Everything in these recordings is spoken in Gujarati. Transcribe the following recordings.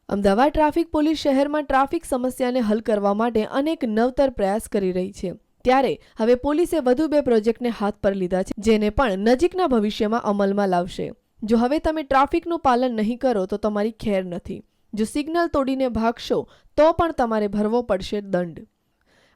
અમદાવાદ ટ્રાફિક પોલીસ શહેરમાં ટ્રાફિક સમસ્યાને હલ કરવા માટે અનેક નવતર પ્રયાસ કરી રહી છે। ત્યારે હવે પોલીસે વધુ 2 પ્રોજેક્ટને હાથ પર લીધા છે, જેને પણ નજીકના ભવિષ્યમાં અમલમાં લાવશે। જો હવે તમે ટ્રાફિકનું પાલન નહીં કરો તો તમારી ખેર નથી। જો સિગ્નલ તોડીને ભાગશો તો પણ તમારે ભરવો પડશે દંડ।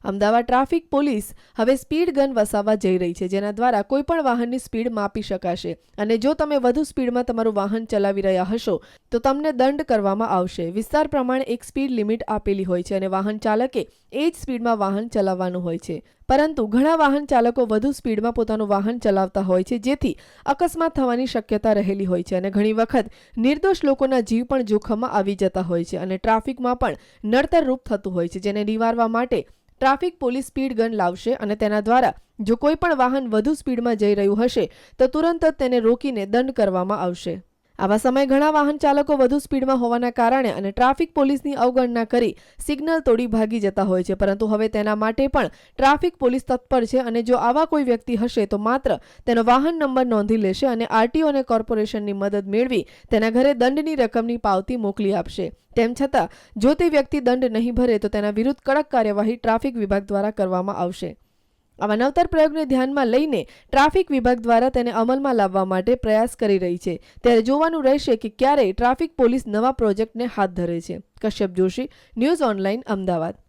અમદાવાદ ટ્રાફિક પોલીસ હવે સ્પીડ ગન વસાવવા જઈ રહી છે, જેના દ્વારા કોઈપણ વાહનની સ્પીડ માપી શકાશે અને જો તમે વધુ સ્પીડમાં તમારું વાહન ચલાવી રહ્યા હશો તો તમને દંડ કરવામાં આવશે। વિસ્તાર પ્રમાણે એક સ્પીડ લિમિટ આપેલી હોય છે અને વાહન ચાલકે એ જ સ્પીડમાં વાહન ચલાવવાનું હોય છે, પરંતુ ઘણા વાહન ચાલકો વધુ સ્પીડમાં પોતાનું વાહન ચલાવતા હોય છે, જેથી અકસ્માત થવાની શક્યતા રહેલી હોય છે અને ઘણી વખત નિર્દોષ લોકોના જીવ પણ જોખમમાં આવી જતા હોય છે અને ટ્રાફિકમાં પણ નડતરરૂપ થતું હોય છે, જેને નિવારવા માટે ટ્રાફિક પોલીસ સ્પીડ ગન લાવશે અને તેના દ્વારા જો કોઈ પણ વાહન વધુ સ્પીડમાં જઈ રહ્યું હશે તો તુરંત જ તેને રોકીને દંડ કરવામાં આવશે। આવા સમયે ઘણા વાહન ચાલકો વધુ સ્પીડમાં હોવાના કારણે અને ટ્રાફિક પોલીસની અવગણના કરી સિગ્નલ તોડી ભાગી જતા હોય છે, પરંતુ હવે તેના માટે પણ ટ્રાફિક પોલીસ તત્પર છે અને જો આવા કોઈ વ્યક્તિ હશે તો માત્ર તેનો વાહન નંબર નોંધી લેશે અને આરટીઓ અને કોર્પોરેશનની મદદ મેળવી તેના ઘરે દંડની રકમની પાવતી મોકલી આપશે। તેમ છતાં જો તે વ્યક્તિ દંડ નહીં ભરે તો તેના વિરુદ્ધ કડક કાર્યવાહી ટ્રાફિક વિભાગ દ્વારા કરવામાં આવશે। આવા નવતર પ્રયોગને ધ્યાનમાં લઈને ટ્રાફિક વિભાગ દ્વારા તેને અમલમાં લાવવા માટે પ્રયાસ કરી રહી છે। ત્યારે જોવાનું રહેશે કે ક્યારે ટ્રાફિક પોલીસ નવા પ્રોજેક્ટને હાથ ધરે છે। Kashyap Joshi, news online, Ahmedabad.